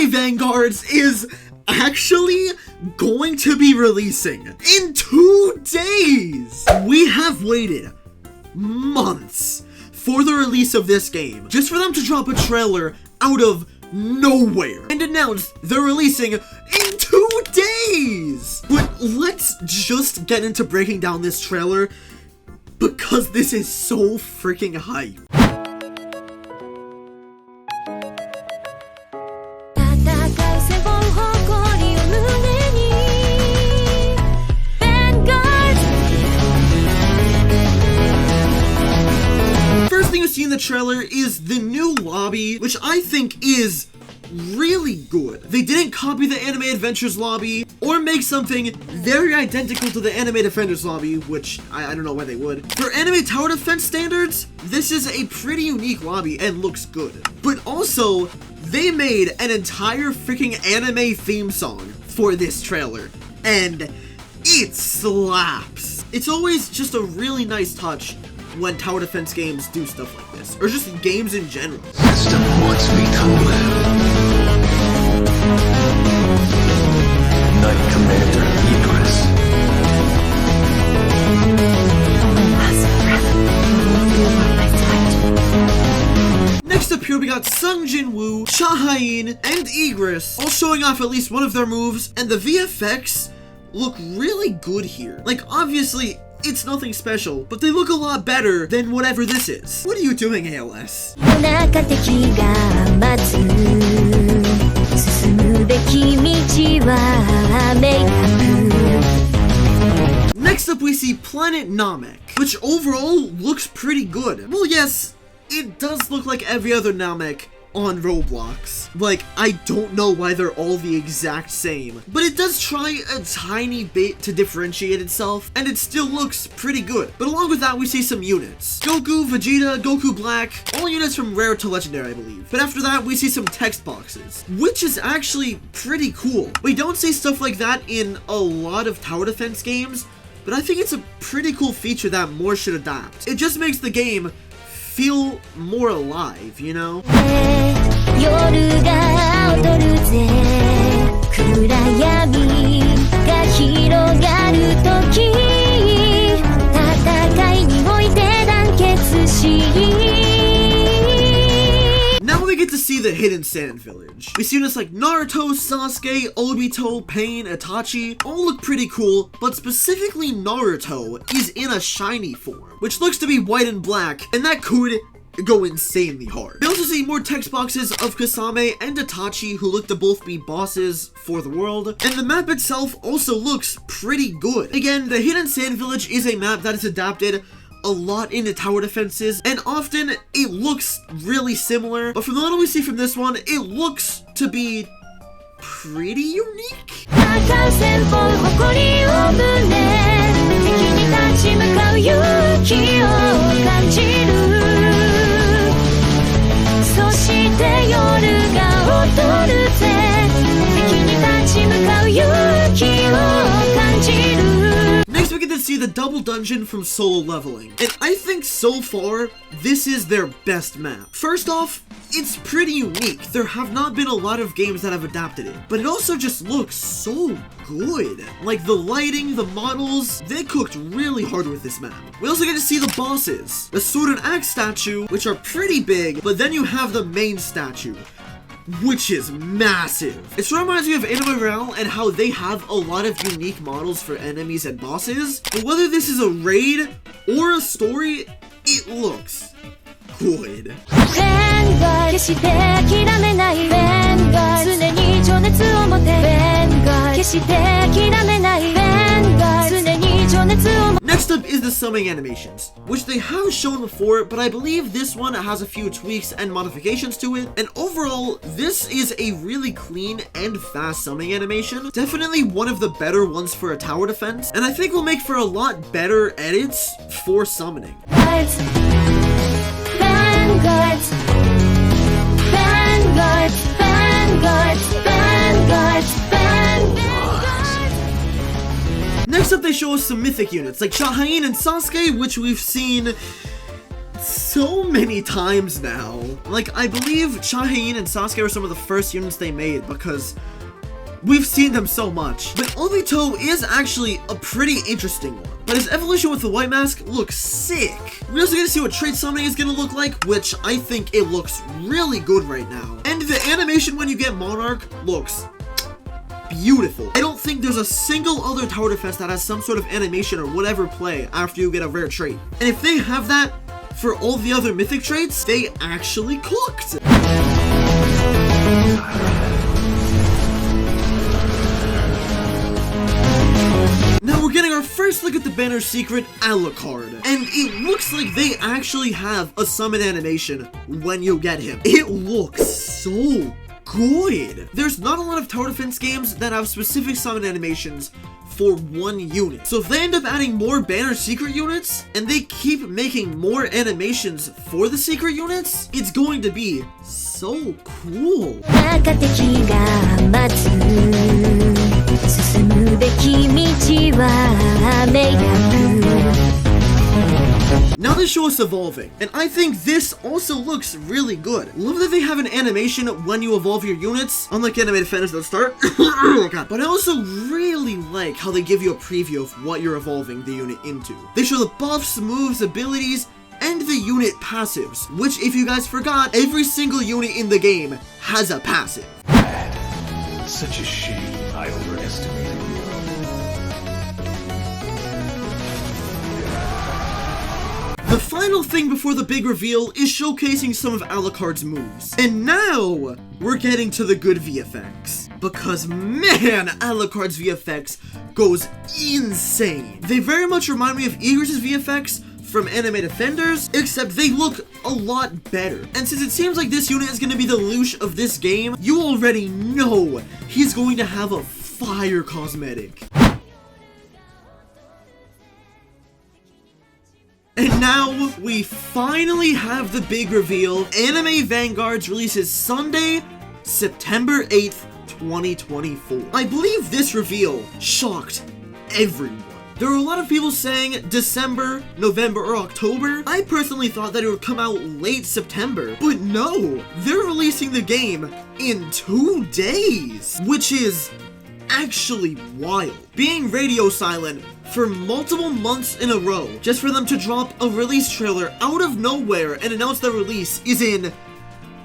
Anime Vanguards is actually going to be releasing in 2 days. We have waited months for the release of this game, just for them to drop a trailer out of nowhere and announce they're releasing in 2 days. But let's just get into breaking down this trailer, because this is so freaking hype. First thing you see in the trailer is the new lobby, which I think is really good. They didn't copy the Anime Adventures lobby or make something very identical to the Anime Defenders lobby, which I don't know why they would. For anime tower defense standards, this is a pretty unique lobby and looks good. But also, they made an entire freaking anime theme song for this trailer, and it slaps. It's always just a really nice touch when tower defense games do stuff like this, or just games in general. System wants me to live. Knight Commander Egress. Next up here we got Sung Jin-woo, Cha-Hain, and Egress all showing off at least one of their moves, and the VFX look really good here. Like, obviously, it's nothing special, but they look a lot better than whatever this is. What are you doing, ALS? Next up we see Planet Namek, which overall looks pretty good. Well, yes, it does look like every other Namek on Roblox. Like, I don't know why they're all the exact same, but it does try a tiny bit to differentiate itself, and it still looks pretty good. But along with that, we see some units. Goku, Vegeta, Goku Black, all units from rare to legendary, I believe. But after that, we see some text boxes, which is actually pretty cool. We don't see stuff like that in a lot of tower defense games, but I think it's a pretty cool feature that more should adopt. It just makes the game feel more alive, you know? Now we get to see the hidden sand village. We see units like Naruto, Sasuke, Obito, Pain, Itachi all look pretty cool, but specifically Naruto is in a shiny form, which looks to be white and black, and that could go insanely hard. We also see more text boxes of Kasame and Itachi, who look to both be bosses for the world, and the map itself also looks pretty good. Again, the hidden sand village is a map that is adapted a lot into tower defenses, and often it looks really similar, but from the little we see from this one, it looks to be pretty unique. Next we get to see the double dungeon from Solo Leveling, and I think so far this is their best map. First off, it's pretty unique. There have not been a lot of games that have adapted it, but it also just looks so good. Like, the lighting, the models, they cooked really hard with this map. We also get to see the bosses, the Sword and Axe statue, which are pretty big, but then you have the main statue, which is massive. It sort of reminds me of Anime Real and how they have a lot of unique models for enemies and bosses, but whether this is a raid or a story, it looks good. Next up is the summoning animations, which they have shown before, but I believe this one has a few tweaks and modifications to it, and overall, this is a really clean and fast summoning animation. Definitely one of the better ones for a tower defense, and I think will make for a lot better edits for summoning. Vanguards, Vanguards, Vanguards, Vanguards, Vanguards, Vanguards. Next up, they show us some mythic units like Cha-Hain and Sasuke, which we've seen so many times now. Like, I believe Chaheen and Sasuke are some of the first units they made because we've seen them so much. But Obito is actually a pretty interesting one. But his evolution with the white mask looks sick. We're also gonna see what trait summoning is gonna look like, which I think it looks really good right now. And the animation when you get Monarch looks beautiful. I don't think there's a single other tower defense that has some sort of animation or whatever play after you get a rare trait. And if they have that for all the other mythic traits, they actually cooked. Now we're getting our first look at the banner secret, Alucard. And it looks like they actually have a summon animation when you get him. It looks so good. There's not a lot of tower defense games that have specific summon animations for one unit. So if they end up adding more banner secret units and they keep making more animations for the secret units, it's going to be so cool. Now they show us evolving, and I think this also looks really good. Love that they have an animation when you evolve your units, unlike animated fans that start. Oh god. But I also really like how they give you a preview of what you're evolving the unit into. They show the buffs, moves, abilities, and the unit passives, which if you guys forgot, every single unit in the game has a passive. Such a shame I overestimated you. The final thing before the big reveal is showcasing some of Alucard's moves. And now, we're getting to the good VFX. Because man, Alucard's VFX goes insane. They very much remind me of Eagers' VFX from Anime Defenders, except they look a lot better. And since it seems like this unit is going to be the Lelouch of this game, you already know he's going to have a fire cosmetic. And now, we finally have the big reveal. Anime Vanguards releases Sunday, September 8th, 2024. I believe this reveal shocked everyone. There were a lot of people saying December, November, or October. I personally thought that it would come out late September, but no, they're releasing the game in 2 days, which is actually wild. Being radio silent for multiple months in a row, just for them to drop a release trailer out of nowhere and announce the release is in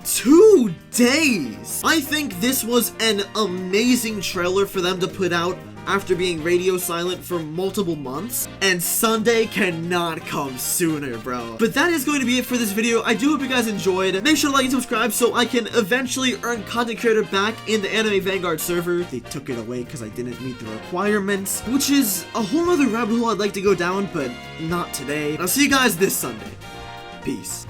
2 days. I think this was an amazing trailer for them to put out after being radio silent for multiple months, and Sunday cannot come sooner, bro. But that is going to be it for this video. I do hope you guys enjoyed. Make sure to like and subscribe so I can eventually earn content creator back in the Anime Vanguard server. They took it away because I didn't meet the requirements, which is a whole other rabbit hole I'd like to go down, but not today. I'll see you guys this Sunday. Peace.